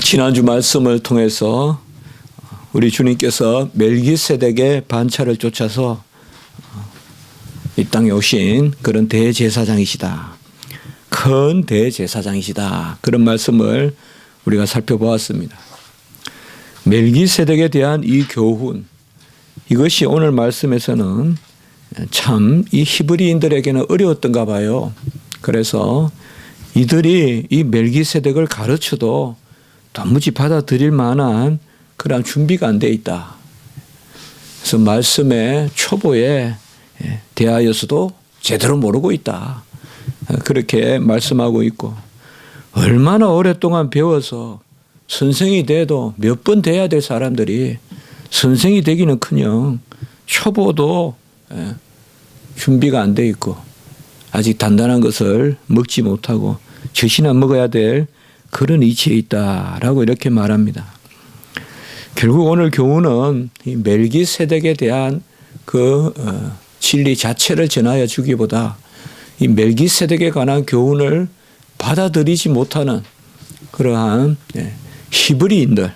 지난주 말씀을 통해서 우리 주님께서 멜기세덱의 반차를 쫓아서 이 땅에 오신 그런 대제사장이시다. 큰 대제사장이시다. 그런 말씀을 우리가 살펴보았습니다. 멜기세덱에 대한 이 교훈, 이것이 오늘 말씀에서는 참 이 히브리인들에게는 어려웠던가 봐요. 그래서 이들이 이 멜기세덱을 가르쳐도 도무지 받아들일 만한 그런 준비가 안 돼 있다. 그래서 말씀의 초보에 대하여서도 제대로 모르고 있다. 그렇게 말씀하고 있고, 얼마나 오랫동안 배워서 선생이 돼도 몇 번 돼야 될 사람들이 선생이 되기는커녕 초보도 준비가 안 돼 있고 아직 단단한 것을 먹지 못하고 젖이나 먹어야 될 그런 이치에 있다라고 이렇게 말합니다. 결국 오늘 교훈은 이 멜기세덱에 대한 그 진리 자체를 전하여 주기보다 이 멜기세덱에 관한 교훈을 받아들이지 못하는 그러한 히브리인들,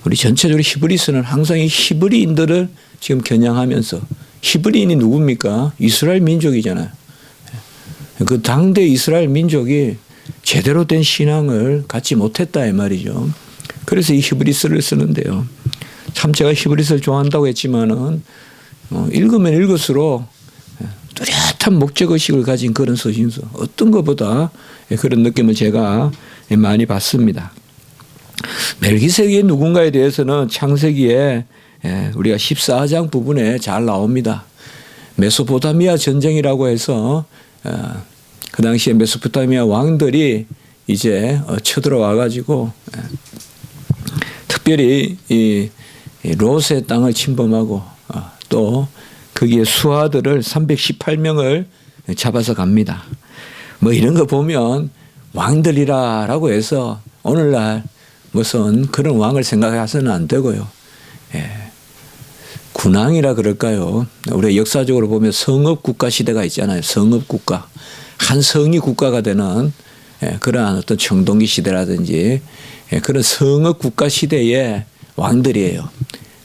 우리 전체적으로 히브리서는 항상 이 히브리인들을 지금 겨냥하면서, 히브리인이 누굽니까? 이스라엘 민족이잖아요. 그 당대 이스라엘 민족이 제대로 된 신앙을 갖지 못했다 이 말이죠. 그래서 이 히브리서를 쓰는데요. 참 제가 히브리서를 좋아한다고 했지만은 읽으면 읽을수록 뚜렷한 목적의식을 가진 그런 서신서, 어떤 것보다 그런 느낌을 제가 많이 받습니다. 멜기세덱이 누군가에 대해서는 창세기에 우리가 14장 부분에 잘 나옵니다. 메소포타미아 전쟁이라고 해서 그 당시에 메소포타미아 왕들이 이제 쳐들어와 가지고 특별히 이 롯의 땅을 침범하고 또 거기에 수하들을 318명을 잡아서 갑니다. 뭐 이런 거 보면 왕들이라고 해서 오늘날 무슨 그런 왕을 생각해서는 안 되고요. 군왕이라 그럴까요? 우리가 역사적으로 보면 성읍국가 시대가 있잖아요. 성읍국가. 한 성이 국가가 되는 그러한 어떤 청동기 시대라든지 그런 성읍국가 시대의 왕들이에요.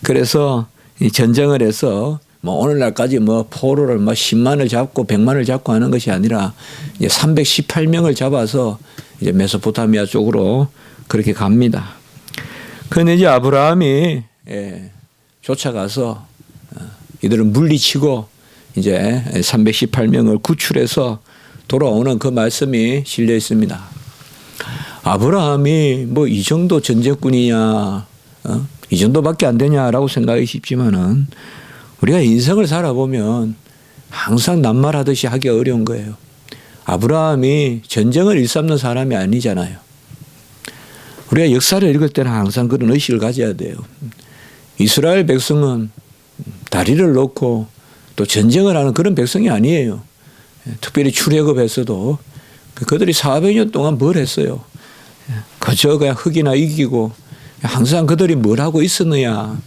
그래서 이 전쟁을 해서 뭐 오늘날까지 뭐 포로를 뭐 10만을 잡고 100만을 잡고 하는 것이 아니라 이제 318명을 잡아서 이제 메소포타미아 쪽으로 그렇게 갑니다. 그런데 이제 아브라함이 쫓아가서 이들을 물리치고 이제 318명을 구출해서 돌아오는 그 말씀이 실려 있습니다. 아브라함이 뭐 이 정도 전쟁꾼이냐, 이 정도밖에 안 되냐라고 생각이 쉽지만은 우리가 인생을 살아보면 항상 낱말하듯이 하기 어려운 거예요. 아브라함이 전쟁을 일삼는 사람이 아니잖아요. 우리가 역사를 읽을 때는 항상 그런 의식을 가져야 돼요. 이스라엘 백성은 다리를 놓고 또 전쟁을 하는 그런 백성이 아니에요. 특별히 출애굽에서도 그들이 400년 동안 뭘 했어요? 그저 그냥 흙이나 이기고 항상 그들이 뭘 하고 있었느냐?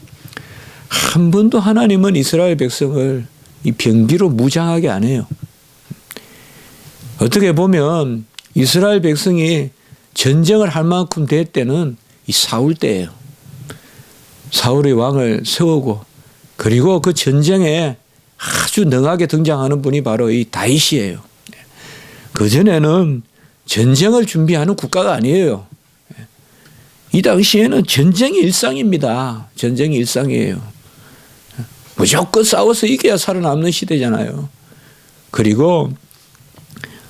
한 번도 하나님은 이스라엘 백성을 이 병기로 무장하게 안 해요. 어떻게 보면 이스라엘 백성이 전쟁을 할 만큼 될 때는 이 사울 때예요. 사울의 왕을 세우고 그리고 그 전쟁에 아주 능하게 등장하는 분이 바로 이 다윗이에요. 그전에는 전쟁을 준비하는 국가가 아니에요. 이 당시에는 전쟁이 일상입니다. 전쟁이 일상이에요. 무조건 싸워서 이겨야 살아남는 시대잖아요. 그리고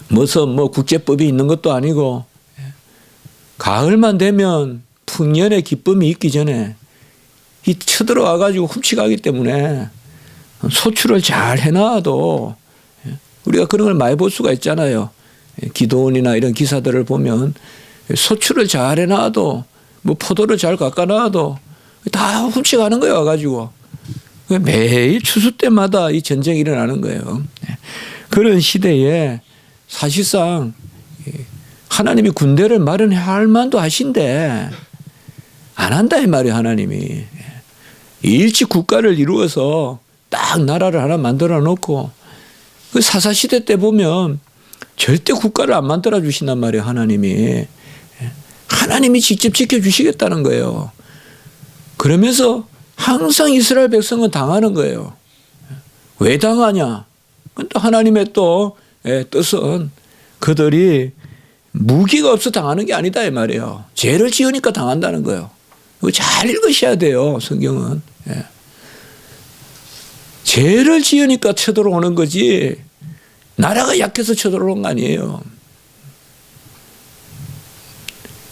무슨 뭐 국제법이 있는 것도 아니고 가을만 되면 풍년의 기쁨이 있기 전에 이 쳐들어와 가지고 훔쳐가기 때문에 소출을 잘 해놔도 우리가 그런 걸 많이 볼 수가 있잖아요. 기도원이나 이런 기사들을 보면 소출을 잘 해놔도 뭐 포도를 잘 깎아놔도 다 훔쳐가는 거예요. 와가지고 매일 추수 때마다 이 전쟁이 일어나는 거예요. 그런 시대에 사실상 하나님이 군대를 마련해야 할 만도 하신데 안 한다 이 말이에요. 하나님이 일찍 국가를 이루어서 딱 나라를 하나 만들어 놓고 그 사사시대 때 보면 절대 국가를 안 만들어 주신단 말이에요. 하나님이 하나님이 직접 지켜주시겠다는 거예요. 그러면서 항상 이스라엘 백성은 당하는 거예요. 왜 당하냐? 또 하나님의 또 뜻은 그들이 무기가 없어 당하는 게 아니다 이 말이에요. 죄를 지으니까 당한다는 거예요. 이거 잘 읽으셔야 돼요. 성경은. 죄를 지으니까 쳐들어오는 거지 나라가 약해서 쳐들어오는 거 아니에요.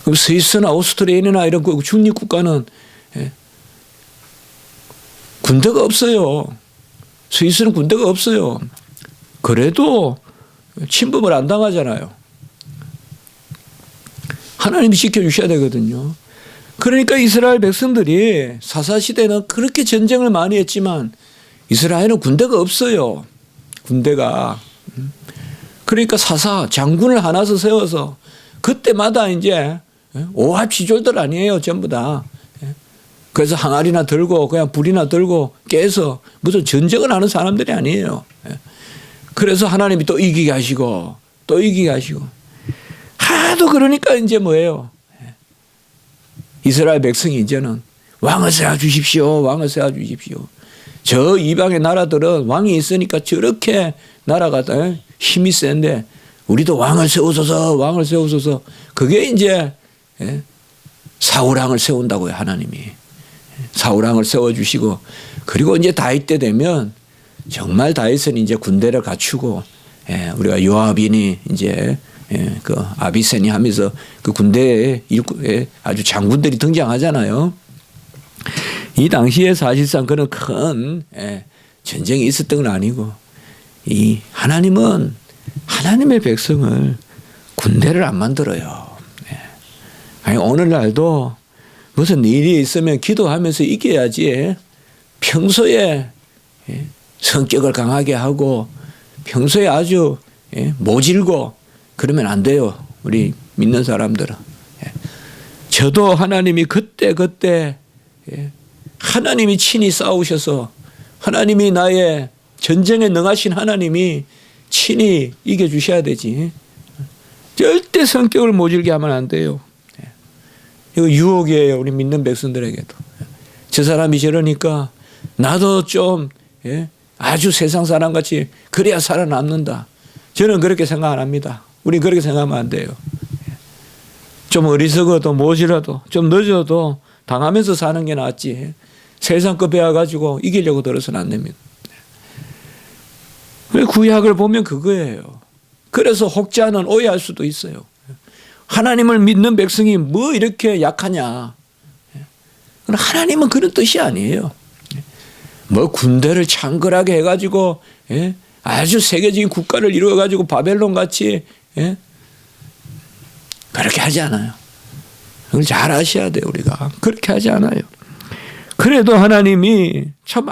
그럼 스위스나 오스트리아나 이런 중립국가는 군대가 없어요. 스위스는 군대가 없어요. 그래도 침범을 안 당하잖아요. 하나님이 지켜주셔야 되거든요. 그러니까 이스라엘 백성들이 사사시대는 그렇게 전쟁을 많이 했지만 이스라엘은 군대가 없어요. 군대가. 그러니까 장군을 하나서 세워서 그때마다 이제 오합지졸들 아니에요. 전부 다. 그래서 항아리나 들고 그냥 불이나 들고 깨서 무슨 전쟁을 하는 사람들이 아니에요. 그래서 하나님이 또 이기게 하시고 또 이기게 하시고 하도 그러니까 이제 뭐예요. 이스라엘 백성이 이제는 왕을 세워주십시오. 왕을 세워주십시오. 저 이방의 나라들은 왕이 있으니까 저렇게 나라가 힘이 센데 우리도 왕을 세우소서 왕을 세우소서 그게 이제 사울왕을 세운다고요. 하나님이. 사울왕을 세워주시고 그리고 이제 다윗 때 되면 정말 다윗은 이제 군대를 갖추고 우리가 요압이니 이제 그 아비세니 하면서 그 군대에 아주 장군들이 등장하잖아요. 이 당시에 사실상 그런 큰 전쟁이 있었던 건 아니고 이 하나님은 하나님의 백성을 군대를 안 만들어요. 아니 오늘날도 무슨 일이 있으면 기도하면서 이겨야지 평소에 성격을 강하게 하고 평소에 아주 모질고 그러면 안 돼요. 우리 믿는 사람들은. 저도 하나님이 그때 하나님이 친히 싸우셔서 하나님이 나의 전쟁에 능하신 하나님이 친히 이겨주셔야 되지. 절대 성격을 모질게 하면 안 돼요. 이거 유혹이에요. 우리 믿는 백성들에게도. 저 사람이 저러니까 나도 좀 아주 세상 사람같이 그래야 살아남는다. 저는 그렇게 생각 안 합니다. 우리 그렇게 생각하면 안 돼요. 좀 어리석어도 모질라도 좀 늦어도 당하면서 사는 게 낫지. 세상 거 배워가지고 이기려고 들어서는 안 됩니다. 구약을 보면 그거예요. 그래서 혹자는 오해할 수도 있어요. 하나님을 믿는 백성이 뭐 이렇게 약하냐. 하나님은 그런 뜻이 아니에요. 뭐 군대를 창궐하게 해가지고 아주 세계적인 국가를 이루어가지고 바벨론 같이 그렇게 하지 않아요. 그걸 잘 아셔야 돼요. 우리가 그렇게 하지 않아요. 그래도 하나님이 참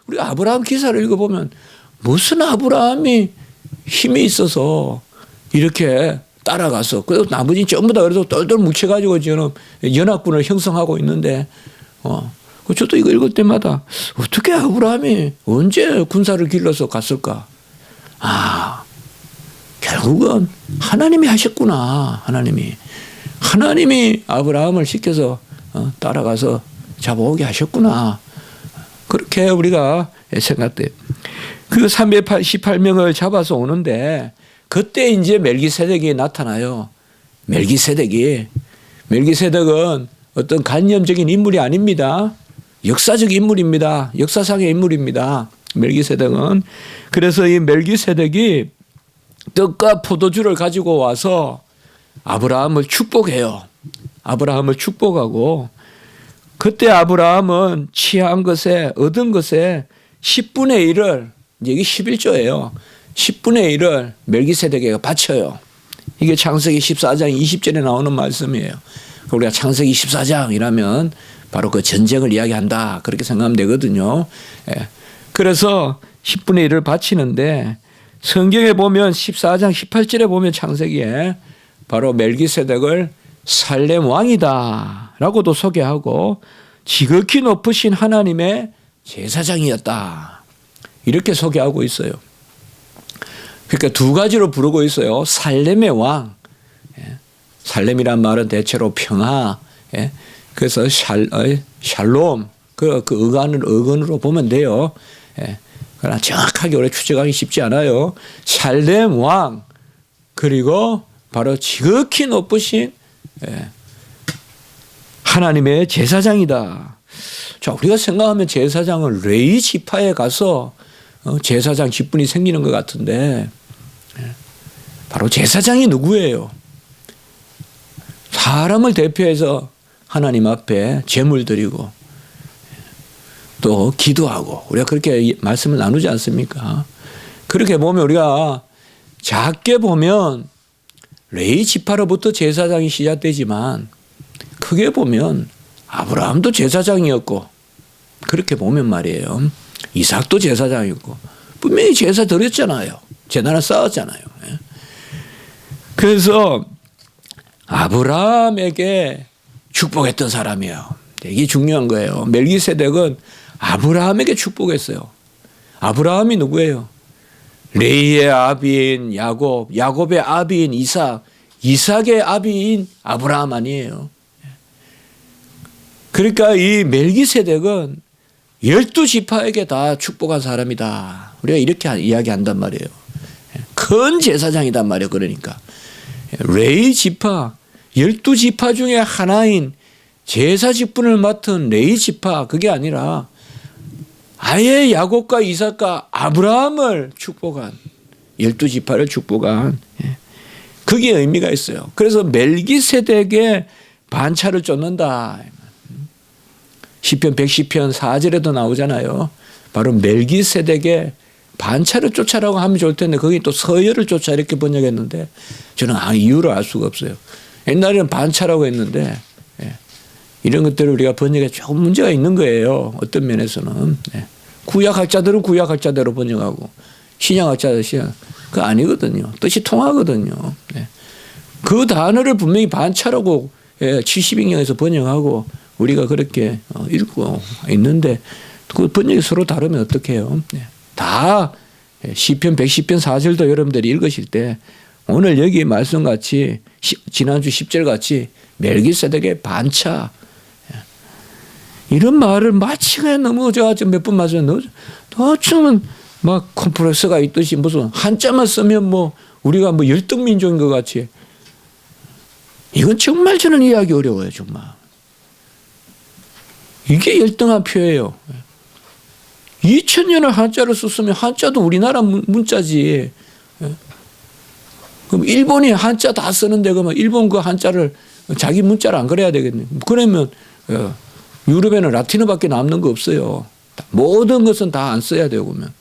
우리 아브라함 기사를 읽어보면 무슨 아브라함이 힘이 있어서 이렇게 따라가서 그래도 나머지 전부 다 그래도 똘똘 뭉쳐가지고 지금 연합군을 형성하고 있는데 저도 이거 읽을 때마다 어떻게 아브라함이 언제 군사를 길러서 갔을까? 결국은 하나님이 하셨구나. 하나님이 아브라함을 시켜서 따라가서 잡아오게 하셨구나. 그렇게 우리가 생각돼요. 그 318명을 잡아서 오는데 그때 이제 멜기세덱이 나타나요. 멜기세덱은 어떤 관념적인 인물이 아닙니다. 역사적 인물입니다. 역사상의 인물입니다. 멜기세덱은. 그래서 이 멜기세덱이 떡과 포도주를 가지고 와서 아브라함을 축복해요. 아브라함을 축복하고 그때 아브라함은 취한 것에 얻은 것에 10분의 1을 이게 11조예요. 10분의 1을 멜기세덱에게 바쳐요. 이게 창세기 14장 20절에 나오는 말씀이에요. 우리가 창세기 14장이라면 바로 그 전쟁을 이야기한다. 그렇게 생각하면 되거든요. 그래서 10분의 1을 바치는데 성경에 보면 14장 18절에 보면 창세기에 바로 멜기세덱을 살렘 왕이다 라고도 소개하고 지극히 높으신 하나님의 제사장이었다. 이렇게 소개하고 있어요. 그러니까 두 가지로 부르고 있어요. 살렘의 왕. 살렘이란 말은 대체로 평화. 예? 그래서 샬롬 그 어근으로 보면 돼요. 예. 그러나 정확하게 오래 추적하기 쉽지 않아요. 살렘 왕 그리고 바로 지극히 높으신 하나님의 제사장이다. 자, 우리가 생각하면 제사장은 레위 지파에 가서 제사장 직분이 생기는 것 같은데 바로 제사장이 누구예요? 사람을 대표해서 하나님 앞에 제물 드리고 또 기도하고 우리가 그렇게 말씀을 나누지 않습니까? 그렇게 보면 우리가 작게 보면 레위 지파로부터 제사장이 시작되지만 크게 보면 아브라함도 제사장이었고 그렇게 보면 말이에요. 이삭도 제사장이었고 분명히 제사 드렸잖아요. 제단을 쌓았잖아요. 그래서 아브라함에게 축복했던 사람이에요. 이게 중요한 거예요. 멜기세덱은 아브라함에게 축복했어요. 아브라함이 누구예요? 레이의 아비인 야곱, 야곱의 아비인 이삭, 이삭의 아비인 아브라함 아니에요. 그러니까 이 멜기세덱은 12지파에게 다 축복한 사람이다. 우리가 이렇게 이야기한단 말이에요. 큰 제사장이단 말이에요. 그러니까 레위 지파 12지파 중에 하나인 제사 직분을 맡은 레위 지파 그게 아니라 아예 야곱과 이삭과 아브라함을 축복한 12지파를 축복한 그게 의미가 있어요. 그래서 멜기세덱의 반차를 쫓는다. 시편 110편 4절에도 나오잖아요. 바로 멜기세덱의 반차를 쫓아라고 하면 좋을 텐데 거기 또 서열을 쫓아 이렇게 번역했는데 저는 이유를 알 수가 없어요. 옛날에는 반차라고 했는데 이런 것들을 우리가 번역에 조금 문제가 있는 거예요. 어떤 면에서는. 구약학자들은 구약학자대로 번역하고 신약학자들은 신약. 그거 아니거든요. 뜻이 통하거든요. 그 단어를 분명히 반차라고 70인경에서 번역하고 우리가 그렇게 읽고 있는데 그 번역이 서로 다르면 어떡해요. 다 시편 110편 4절도 여러분들이 읽으실 때 오늘 여기 말씀같이 지난주 10절 같이 멜기세덱의 반차 이런 말을 마치 그냥 너무 제가 몇 번 말씀했는데 어쩌면 막 컴플렉스가 있듯이 무슨 한자만 쓰면 뭐 우리가 뭐 열등민족인 것 같이 이건 정말 저는 이해하기 어려워요. 정말 이게 열등한 표예요. 2000년을 한자를 썼으면 한자도 우리나라 문자지. 그럼 일본이 한자 다 쓰는데 그러면 일본 그 한자를 자기 문자를 안 그래야 되겠네. 그러면 유럽에는 라틴어밖에 남는 거 없어요. 모든 것은 다 안 써야 되고 그러면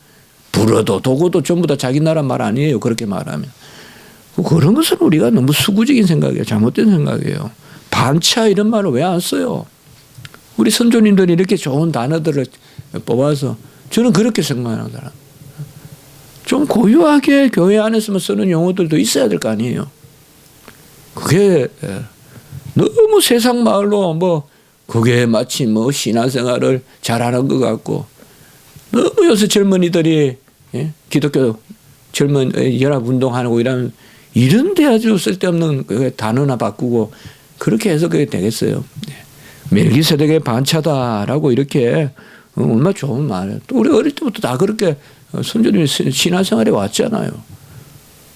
불어도 도고도 전부 다 자기 나라 말 아니에요. 그렇게 말하면. 그런 것은 우리가 너무 수구적인 생각이에요. 잘못된 생각이에요. 반차 이런 말을 왜 안 써요? 우리 선조님들이 이렇게 좋은 단어들을 뽑아서 저는 그렇게 생각하는 사람. 좀 고유하게 교회 안에서만 쓰는 용어들도 있어야 될 거 아니에요. 그게 너무 세상 말로 뭐 그게 마치 뭐 신앙생활을 잘하는 것 같고 너무 요새 젊은이들이 기독교 젊은 연합운동하고 이런 데 아주 쓸데없는 단어나 바꾸고 그렇게 해서 그게 되겠어요. 멜기세덱의 반차다라고 이렇게 얼마나 좋은 말이에요. 또 우리 어릴 때부터 다 그렇게 선조님이 신앙생활에 왔잖아요.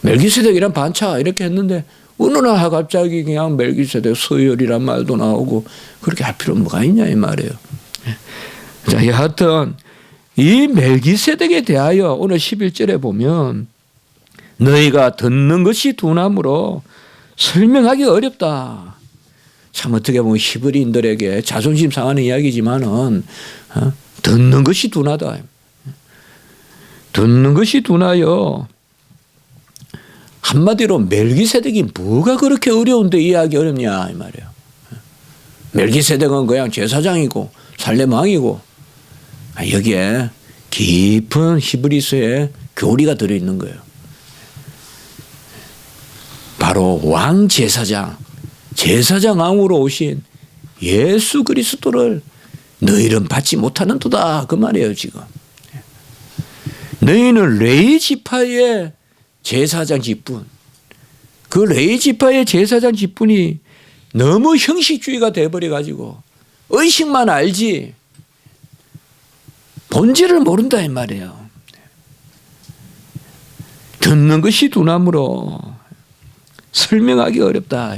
멜기세덱이란 반차 이렇게 했는데 어느 날 갑자기 그냥 멜기세덱 서열이란 말도 나오고 그렇게 할 필요는 뭐가 있냐 이 말이에요. 자, 여하튼 이 멜기세덱에 대하여 오늘 11절에 보면 너희가 듣는 것이 둔함으로 설명하기 어렵다. 참 어떻게 보면 히브리인들에게 자존심 상하는 이야기지만은 듣는 것이 둔하다. 듣는 것이 둔하여 한마디로 멜기세덱이 뭐가 그렇게 어려운데 이해하기 어렵냐 이 말이에요. 멜기세덱은 그냥 제사장이고 살렘 왕이고 여기에 깊은 히브리서의 교리가 들어있는 거예요. 바로 왕 제사장 왕으로 오신 예수 그리스도를 너희는 받지 못하는도다 그 말이에요. 지금 너희는 레위 지파의 제사장 직분 그 레위 지파의 제사장 직분이 너무 형식주의가 돼버려 가지고 의식만 알지 본질을 모른다 이 말이에요. 듣는 것이 두나무로 설명하기 어렵다.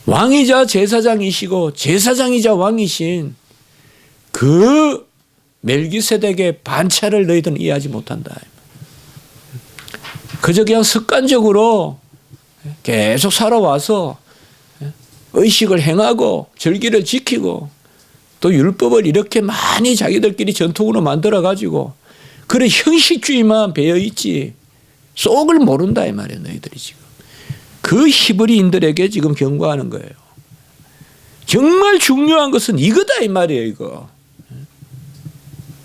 왕이자 제사장이시고 제사장이자 왕이신 그 멜기세덱의 반차를 너희들은 이해하지 못한다. 그저 그냥 습관적으로 계속 살아와서 의식을 행하고 절기를 지키고 또 율법을 이렇게 많이 자기들끼리 전통으로 만들어 가지고 그런 형식주의만 배어 있지 속을 모른다 이 말이에요. 너희들이 지금 그 히브리인들에게 지금 경고하는 거예요. 정말 중요한 것은 이거다 이 말이에요. 이거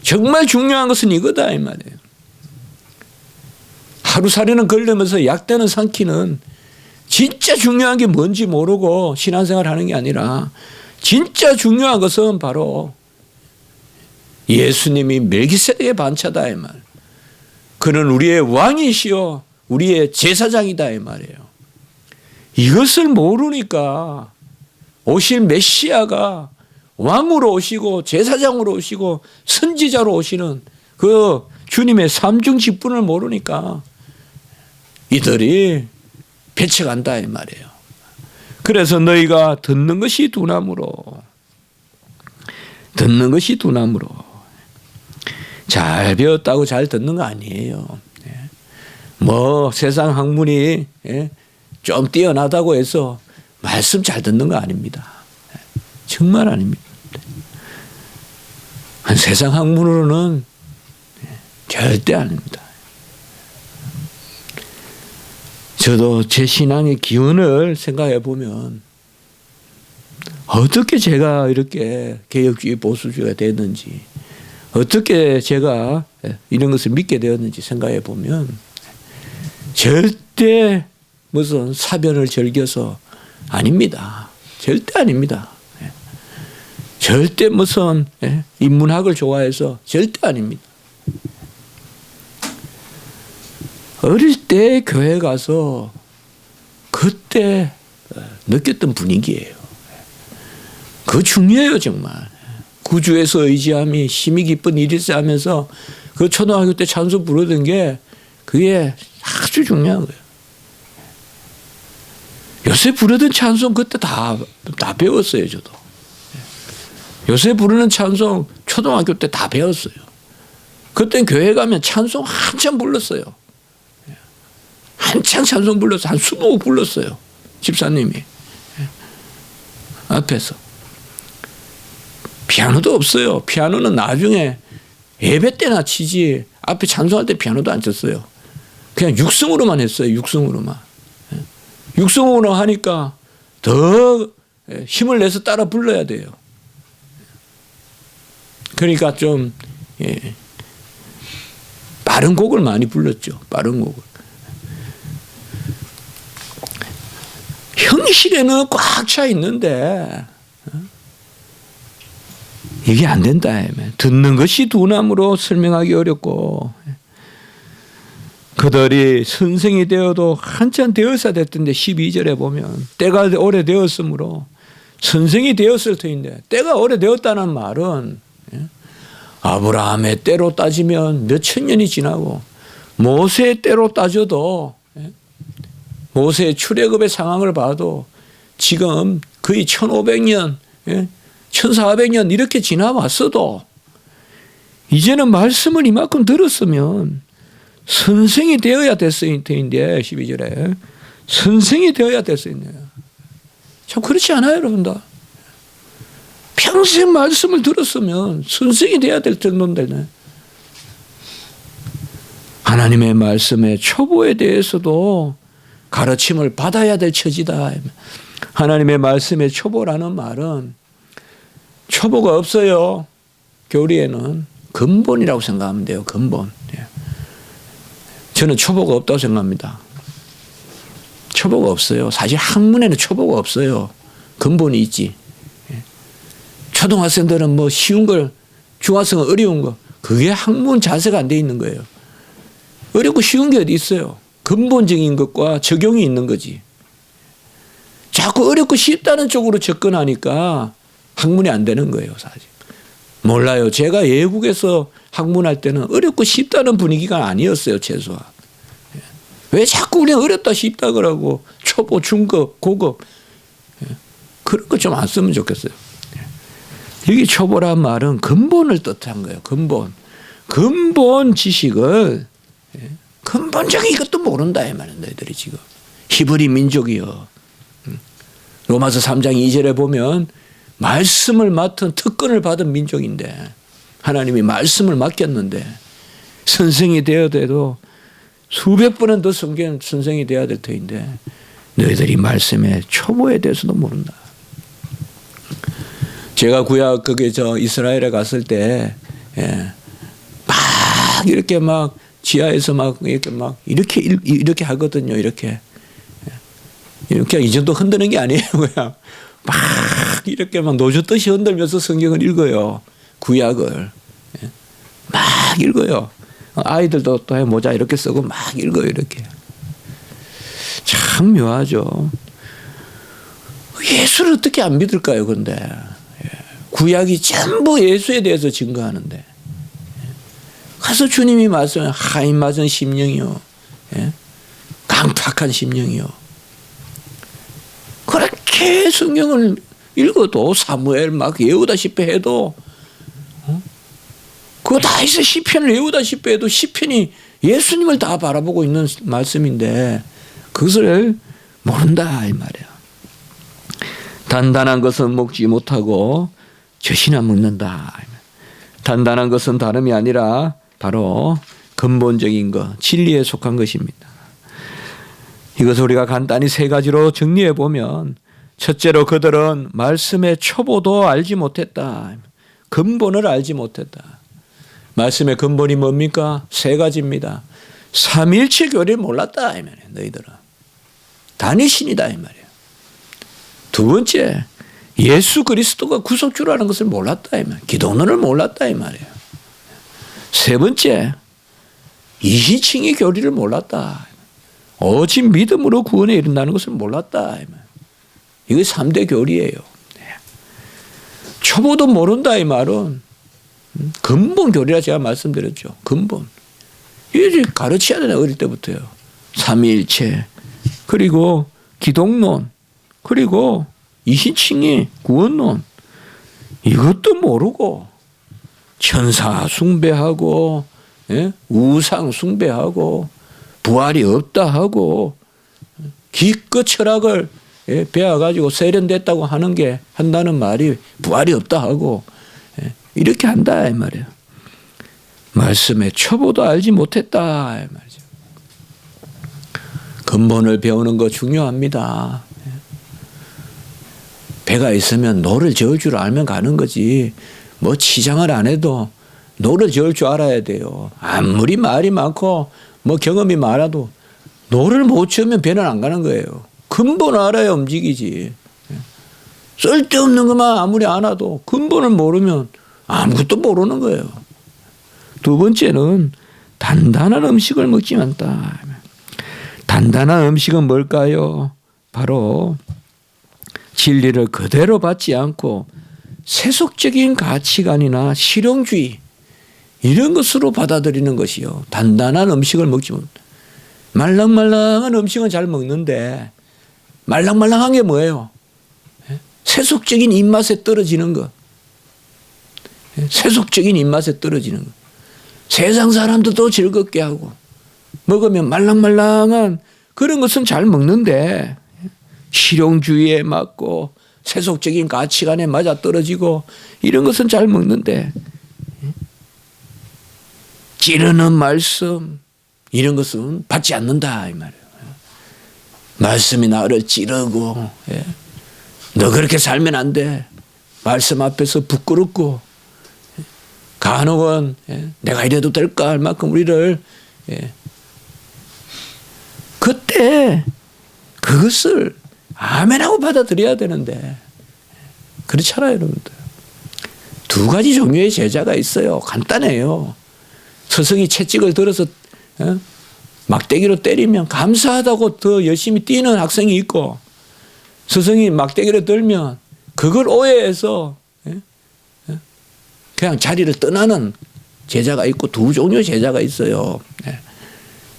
정말 중요한 것은 이거다 이 말이에요. 하루살이는 걸리면서 약대는 삼키는 진짜 중요한 게 뭔지 모르고 신앙생활 하는 게 아니라 진짜 중요한 것은 바로 예수님이 멜기세덱의 반차다 이 말. 그는 우리의 왕이시요 우리의 제사장이다 이 말이에요. 이것을 모르니까 오실 메시아가 왕으로 오시고 제사장으로 오시고 선지자로 오시는 그 주님의 삼중 직분을 모르니까 이들이 배쳐간다 이 말이에요. 그래서 너희가 듣는 것이 두나무로 잘 배웠다고 잘 듣는 거 아니에요. 뭐 세상 학문이 좀 뛰어나다고 해서 말씀 잘 듣는 거 아닙니다. 정말 아닙니다. 세상 학문으로는 절대 아닙니다. 저도 제 신앙의 기원을 생각해 보면 어떻게 제가 이렇게 개혁주의 보수주의가 됐는지 어떻게 제가 이런 것을 믿게 되었는지 생각해 보면 절대 무슨 사변을 즐겨서 아닙니다. 절대 아닙니다. 절대 무슨 인문학을 좋아해서 절대 아닙니다. 어릴 때 교회 가서 그때 느꼈던 분위기예요. 그거 중요해요 정말. 구주에서 의지함이 힘이 깊은 일일세 하면서 그 초등학교 때 찬송 부르던 게 그게 아주 중요한 거예요. 요새 부르던 찬송 그때 다 배웠어요 저도. 요새 부르는 찬송 초등학교 때 다 배웠어요. 그때 교회 가면 찬송 한참 불렀어요. 한참 찬송 불렀어요. 한 20곡 불렀어요. 집사님이. 앞에서. 피아노도 없어요. 피아노는 나중에 예배 때나 치지 앞에 찬송할 때 피아노도 안 쳤어요. 그냥 육성으로만 했어요. 육성으로만. 육성으로 하니까 더 힘을 내서 따라 불러야 돼요. 그러니까 좀 빠른 곡을 많이 불렀죠. 빠른 곡을. 형식에는 꽉 차 있는데 이게 안 된다. 듣는 것이 두나무로 설명하기 어렵고 그들이 선생이 되어도 한참 되어서 됐던데 12절에 보면 때가 오래되었으므로 선생이 되었을 터인데 때가 오래되었다는 말은 아브라함의 때로 따지면 몇천 년이 지나고 모세의 때로 따져도 모세의 출애굽의 상황을 봐도 지금 거의 1500년 1400년 이렇게 지나왔어도 이제는 말씀을 이만큼 들었으면 선생이 되어야 됐을 터인데 12절에 선생이 되어야 됐을 터인데 참 그렇지 않아요 여러분들. 평생 말씀을 들었으면 선생이 되어야 될 정도인데 하나님의 말씀의 초보에 대해서도 가르침을 받아야 될 처지다. 하나님의 말씀의 초보라는 말은 초보가 없어요. 교리에는 근본이라고 생각하면 돼요. 근본. 저는 초보가 없다고 생각합니다. 초보가 없어요. 사실 학문에는 초보가 없어요. 근본이 있지. 초등학생들은 뭐 쉬운 걸, 중학생은 어려운 거. 그게 학문 자세가 안 돼 있는 거예요. 어렵고 쉬운 게 어디 있어요. 근본적인 것과 적용이 있는 거지. 자꾸 어렵고 쉽다는 쪽으로 접근하니까 학문이 안 되는 거예요, 사실. 몰라요. 제가 외국에서 학문할 때는 어렵고 쉽다는 분위기가 아니었어요, 최소한. 왜 자꾸 우리는 어렵다 쉽다 그러고 초보, 중급, 고급 그런 거 좀 안 쓰면 좋겠어요. 여기 초보란 말은 근본을 뜻한 거예요. 근본 지식을 근본적인 것도 모른다 이 말이야. 너희들이 지금 히브리 민족이요. 로마서 3장 2절에 보면 말씀을 맡은 특권을 받은 민족인데 하나님이 말씀을 맡겼는데 선생이 되어도 수백 번은 더 성경 선생이 되어야 될 터인데 너희들이 말씀의 초보에 대해서도 모른다. 제가 구약 이스라엘에 갔을 때 막 이렇게 막 지하에서 막 이렇게 하거든요. 이렇게 이 정도 흔드는 게 아니에요. 그냥 막 이렇게 막 노젓듯이 흔들면서 성경을 읽어요. 구약을 막 읽어요. 아이들도 또 모자 이렇게 쓰고 막 읽어요. 이렇게 참 묘하죠. 예수를 어떻게 안 믿을까요? 그런데 구약이 전부 예수에 대해서 증거하는데 가서 주님이 말씀하신 하인 맞은 심령이요, 강팍한 심령이요. 그렇게 성경을 읽어도 사무엘 막 외우다시피 해도 그거 다 해서 시편을 외우다시피 해도 시편이 예수님을 다 바라보고 있는 말씀인데 그것을 모른다 이 말이야. 단단한 것은 먹지 못하고 젖이나 먹는다. 단단한 것은 다름이 아니라 바로 근본적인 것, 진리에 속한 것입니다. 이것을 우리가 간단히 세 가지로 정리해 보면 첫째로 그들은 말씀의 초보도 알지 못했다. 근본을 알지 못했다. 말씀의 근본이 뭡니까? 세 가지입니다. 삼일체 교리를 몰랐다 이 말이에요. 너희들은 단일신이다 이 말이에요. 두 번째, 예수 그리스도가 구속주라는 것을 몰랐다 이 말이에요. 기도론을 몰랐다 이 말이에요. 세 번째, 이시칭의 교리를 몰랐다. 오직 믿음으로 구원에 이른다는 것을 몰랐다. 이게 3대 교리예요. 초보도 모른다 이 말은 근본 교리라 제가 말씀드렸죠. 근본. 이게 가르쳐야 되나 어릴 때부터요. 삼위일체 그리고 기독론 그리고 이시칭의 구원론 이것도 모르고 천사 숭배하고 우상 숭배하고 부활이 없다 하고 기껏 철학을 배워가지고 세련됐다고 한다는 말이 부활이 없다 하고 이렇게 한다 이 말이에요. 말씀의 초보도 알지 못했다 이 말이죠. 근본을 배우는 거 중요합니다. 배가 있으면 노를 저을 줄 알면 가는 거지. 뭐 치장을 안 해도 노를 저을 줄 알아야 돼요. 아무리 말이 많고 뭐 경험이 많아도 노를 못 저으면 배는 안 가는 거예요. 근본 알아야 움직이지. 쓸데없는 것만 아무리 안 와도 근본을 모르면 아무것도 모르는 거예요. 두 번째는 단단한 음식을 먹지 않다. 단단한 음식은 뭘까요? 바로 진리를 그대로 받지 않고 세속적인 가치관이나 실용주의 이런 것으로 받아들이는 것이요. 단단한 음식을 먹지 못. 말랑말랑한 음식은 잘 먹는데 말랑말랑한 게 뭐예요? 세속적인 입맛에 떨어지는 것. 세속적인 입맛에 떨어지는 것. 세상 사람들도 즐겁게 하고 먹으면 말랑말랑한 그런 것은 잘 먹는데 실용주의에 맞고 세속적인 가치관에 맞아 떨어지고 이런 것은 잘 먹는데 찌르는 말씀 이런 것은 받지 않는다 이 말이에요. 말씀이 나를 찌르고 너 그렇게 살면 안 돼. 말씀 앞에서 부끄럽고 간혹은 내가 이래도 될까 할 만큼 우리를 그때 그것을 아멘하고 받아들여야 되는데 그렇잖아요 여러분들. 두 가지 종류의 제자가 있어요. 간단해요. 스승이 채찍을 들어서 막대기로 때리면 감사하다고 더 열심히 뛰는 학생이 있고, 스승이 막대기를 들면 그걸 오해해서 그냥 자리를 떠나는 제자가 있고, 두 종류의 제자가 있어요.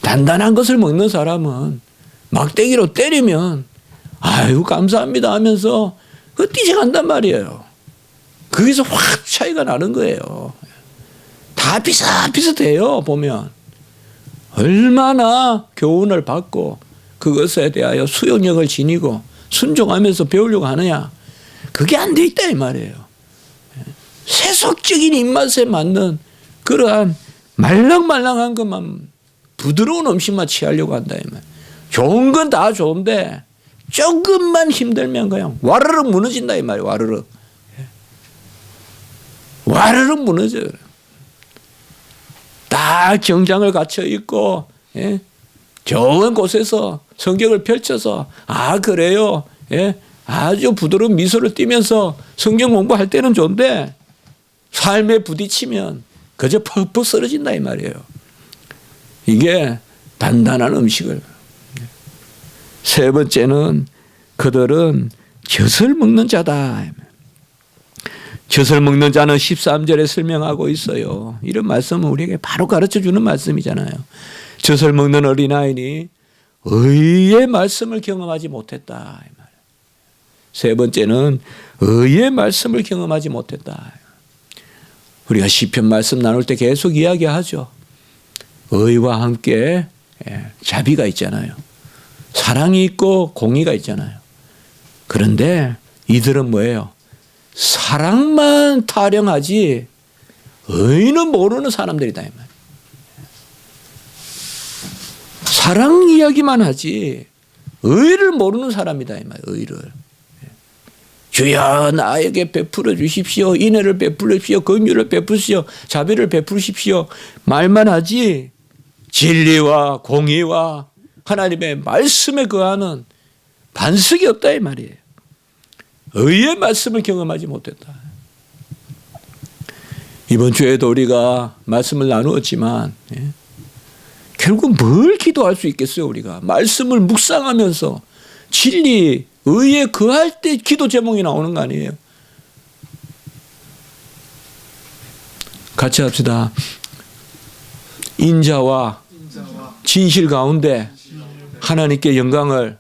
단단한 것을 먹는 사람은 막대기로 때리면 아유 감사합니다 하면서 그 뛰쳐간단 말이에요. 거기서 확 차이가 나는 거예요. 다 비슷비슷해요. 보면 얼마나 교훈을 받고 그것에 대하여 수용력을 지니고 순종하면서 배우려고 하느냐, 그게 안 돼 있다 이 말이에요. 세속적인 입맛에 맞는 그러한 말랑말랑한 것만, 부드러운 음식만 취하려고 한다 이 말. 좋은 건 다 좋은데 조금만 힘들면 그냥 와르르 무너진다 이 말이에요. 와르르 무너져요. 다 경장을 갖춰 있고, 좋은 곳에서 성경을 펼쳐서 아 그래요, 아주 부드러운 미소를 띠면서 성경 공부할 때는 좋은데 삶에 부딪히면 그저 퍽퍽 쓰러진다 이 말이에요. 이게 단단한 음식을. 세 번째는 그들은 젖을 먹는 자다. 젖을 먹는 자는 13절에 설명하고 있어요. 이런 말씀은 우리에게 바로 가르쳐주는 말씀이잖아요. 젖을 먹는 어린아이니 의의 말씀을 경험하지 못했다. 세 번째는 의의 말씀을 경험하지 못했다. 우리가 시편 말씀 나눌 때 계속 이야기하죠. 의와 함께 자비가 있잖아요. 사랑이 있고 공의가 있잖아요. 그런데 이들은 뭐예요? 사랑만 타령하지 의는 모르는 사람들이다 이 말. 사랑 이야기만 하지 의를 모르는 사람이다 이 말. 의를. 주여 나에게 베풀어 주십시오. 인애를 베풀십시오. 긍휼을 베푸시오. 자비를 베푸십시오. 말만 하지 진리와 공의와 하나님의 말씀에 거하는 반석이 없다 이 말이에요. 의의 말씀을 경험하지 못했다. 이번 주에도 우리가 말씀을 나누었지만 결국 뭘 기도할 수 있겠어요. 우리가 말씀을 묵상하면서 진리 의에 거할 때 기도 제목이 나오는 거 아니에요. 같이 합시다. 인자와 진실 가운데 하나님께 영광을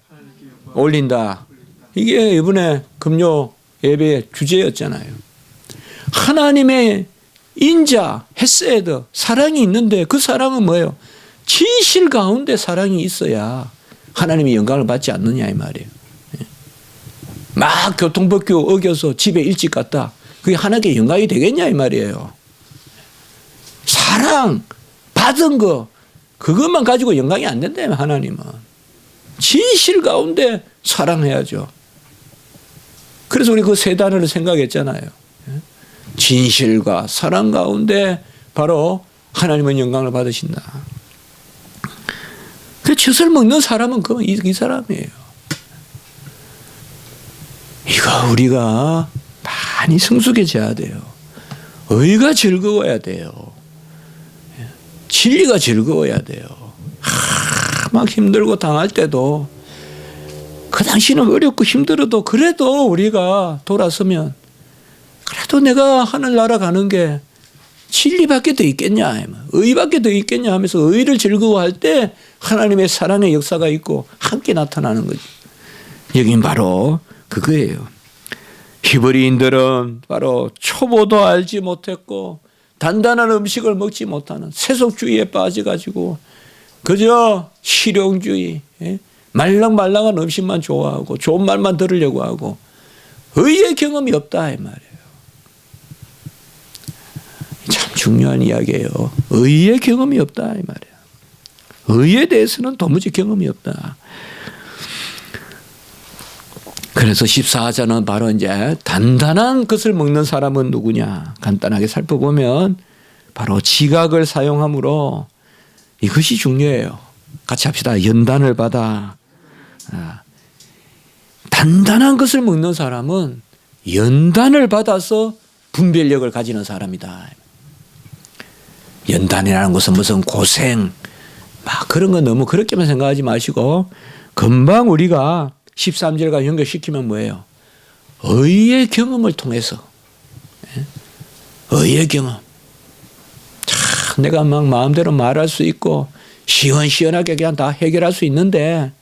올린다. 이게 이번에 금요 예배의 주제였잖아요. 하나님의 인자, 헤세드, 사랑이 있는데 그 사랑은 뭐예요? 진실 가운데 사랑이 있어야 하나님의 영광을 받지 않느냐 이 말이에요. 막 교통법규 어겨서 집에 일찍 갔다. 그게 하나님께 영광이 되겠냐 이 말이에요. 사랑 받은 거 그것만 가지고 영광이 안 된다면 하나님은 진실 가운데 사랑해야죠. 그래서 우리 그 세 단어를 생각했잖아요. 진실과 사랑 가운데 바로 하나님은 영광을 받으신다. 그 젖을 먹는 사람은 이 사람이에요. 이거 우리가 많이 성숙해져야 돼요. 의가 즐거워야 돼요. 진리가 즐거워야 돼요. 막 힘들고 당할 때도 그 당시는 어렵고 힘들어도 그래도 우리가 돌아서면 그래도 내가 하늘나라 가는 게 진리밖에 더 있겠냐, 의밖에 더 있겠냐 하면서 의를 즐거워할 때 하나님의 사랑의 역사가 있고 함께 나타나는 거죠. 여긴 바로 그거예요. 히브리인들은 바로 초보도 알지 못했고 단단한 음식을 먹지 못하는 세속주의에 빠져가지고 그저 실용주의, 말랑말랑한 음식만 좋아하고 좋은 말만 들으려고 하고 의의 경험이 없다 이 말이에요. 참 중요한 이야기예요. 의의 경험이 없다 이 말이에요. 의에 대해서는 도무지 경험이 없다. 그래서 14자는 바로 이제 단단한 것을 먹는 사람은 누구냐 간단하게 살펴보면 바로 지각을 사용함으로 이것이 중요해요. 같이 합시다. 연단을 받아. 단단한 것을 먹는 사람은 연단을 받아서 분별력을 가지는 사람이다. 연단이라는 것은 무슨 고생, 막 그런 거 너무 그렇게만 생각하지 마시고 금방 우리가 13절과 연결시키면 뭐예요? 의의 경험을 통해서. 의의 경험. 참 내가 막 마음대로 말할 수 있고 시원시원하게 그냥 다 해결할 수 있는데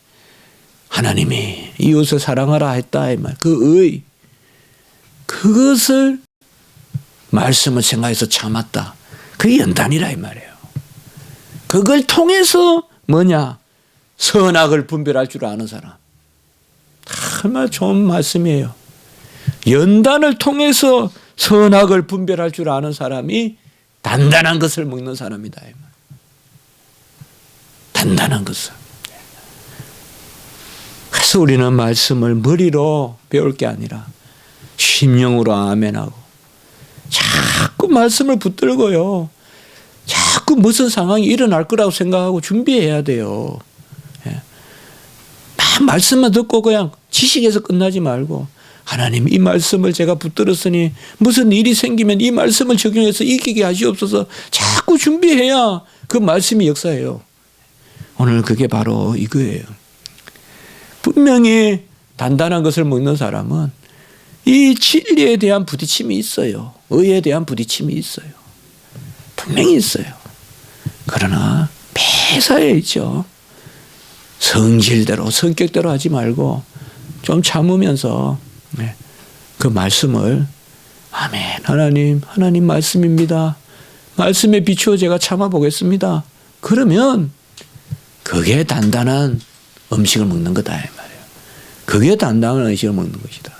하나님이 이웃을 사랑하라 했다 이 말. 그 의. 그것을 말씀을 생각해서 참았다. 그게 연단이라 이 말이에요. 그걸 통해서 뭐냐? 선악을 분별할 줄 아는 사람. 정말 좋은 말씀이에요. 연단을 통해서 선악을 분별할 줄 아는 사람이 단단한 것을 먹는 사람이다. 단단한 것을. 그래서 우리는 말씀을 머리로 배울 게 아니라 심령으로 아멘하고 자꾸 말씀을 붙들고요. 자꾸 무슨 상황이 일어날 거라고 생각하고 준비해야 돼요. 막 말씀만 듣고 그냥 지식에서 끝나지 말고 하나님 이 말씀을 제가 붙들었으니 무슨 일이 생기면 이 말씀을 적용해서 이기게 하시옵소서. 자꾸 준비해야 그 말씀이 역사해요. 오늘 그게 바로 이거예요. 분명히 단단한 것을 먹는 사람은 이 진리에 대한 부딪힘이 있어요. 의에 대한 부딪힘이 있어요. 분명히 있어요. 그러나 매사에 있죠. 성질대로 성격대로 하지 말고 좀 참으면서 그 말씀을 아멘 하나님 말씀입니다. 말씀에 비추어 제가 참아보겠습니다. 그러면 그게 단단한 음식을 먹는 거다 이 말이에요. 그게 단단한 음식을 먹는 것이다.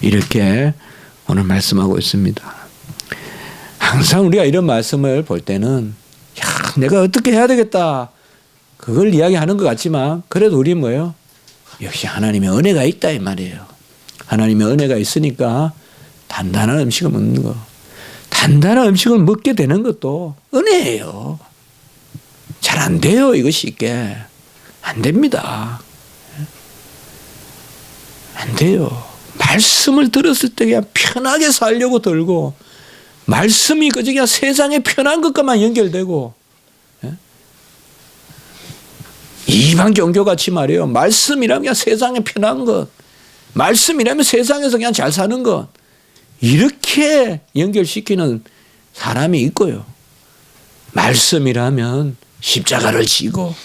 이렇게 오늘 말씀하고 있습니다. 항상 우리가 이런 말씀을 볼 때는 내가 어떻게 해야 되겠다 그걸 이야기하는 것 같지만 그래도 우리 뭐예요? 역시 하나님의 은혜가 있다 이 말이에요. 하나님의 은혜가 있으니까 단단한 음식을 먹는 거. 단단한 음식을 먹게 되는 것도 은혜예요. 잘 안 돼요. 이거 쉽게. 안 됩니다. 안 돼요. 말씀을 들었을 때 그냥 편하게 살려고 들고 말씀이 그냥 세상에 편한 것과만 연결되고 이방 종교같이 말이에요. 말씀이라면 그냥 세상에 편한 것. 말씀이라면 세상에서 그냥 잘 사는 것. 이렇게 연결시키는 사람이 있고요. 말씀이라면 십자가를 지고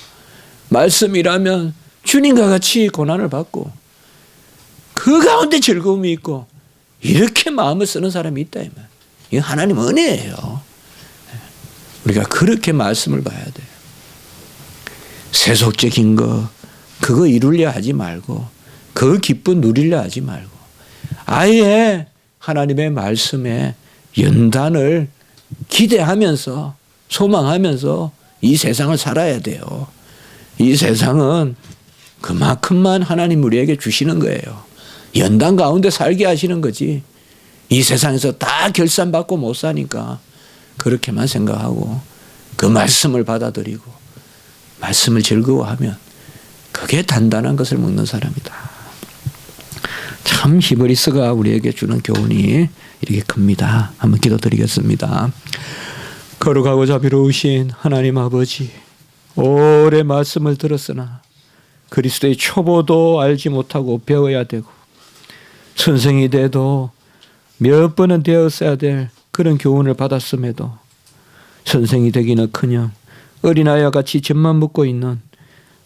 말씀이라면 주님과 같이 고난을 받고 그 가운데 즐거움이 있고 이렇게 마음을 쓰는 사람이 있다. 이거 하나님 은혜예요. 우리가 그렇게 말씀을 봐야 돼요. 세속적인 거 그거 이루려 하지 말고 그 기쁨 누리려 하지 말고 아예 하나님의 말씀에 연단을 기대하면서 소망하면서 이 세상을 살아야 돼요. 이 세상은 그만큼만 하나님 우리에게 주시는 거예요. 연단 가운데 살게 하시는 거지. 이 세상에서 다 결산받고 못 사니까 그렇게만 생각하고 그 말씀을 받아들이고 말씀을 즐거워하면 그게 단단한 것을 먹는 사람이다. 참 히브리서가 우리에게 주는 교훈이 이렇게 큽니다. 한번 기도드리겠습니다. 거룩하고 자비로우신 하나님 아버지, 오래 말씀을 들었으나 그리스도의 초보도 알지 못하고 배워야 되고 선생이 돼도 몇 번은 되었어야 될 그런 교훈을 받았음에도 선생이 되기는커녕 어린아이와 같이 젖만 먹고 있는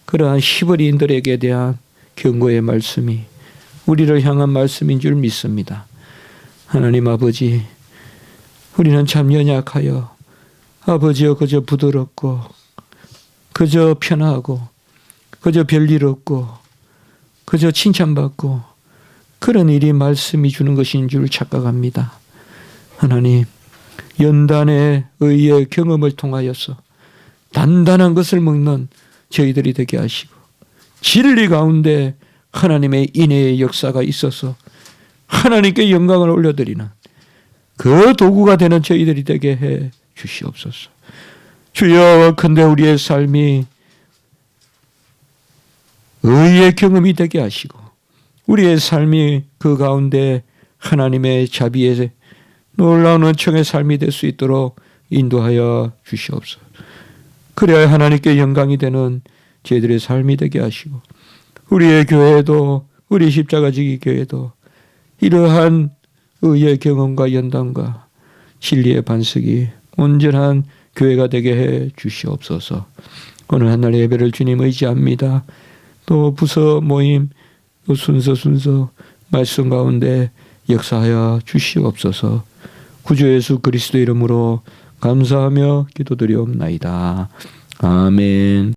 그러한 히브리인들에게 대한 경고의 말씀이 우리를 향한 말씀인 줄 믿습니다. 하나님 아버지, 우리는 참 연약하여 아버지여 그저 부드럽고 그저 편하고 그저 별일 없고 그저 칭찬받고 그런 일이 말씀이 주는 것인 줄 착각합니다. 하나님, 연단의 의의 경험을 통하여서 단단한 것을 먹는 저희들이 되게 하시고 진리 가운데 하나님의 인애의 역사가 있어서 하나님께 영광을 올려드리는 그 도구가 되는 저희들이 되게 해 주시옵소서. 주여, 근데 우리의 삶이 의의 경험이 되게 하시고 우리의 삶이 그 가운데 하나님의 자비의 놀라운 은총의 삶이 될 수 있도록 인도하여 주시옵소서. 그래야 하나님께 영광이 되는 저희들의 삶이 되게 하시고 우리의 교회도 우리 십자가지기 교회도 이러한 의의 경험과 연단과 진리의 반석이 온전한 교회가 되게 해 주시옵소서. 오늘 한날 예배를 주님 의지합니다. 또 부서 모임 또 순서 말씀 가운데 역사하여 주시옵소서. 구주 예수 그리스도 이름으로 감사하며 기도드리옵나이다. 아멘.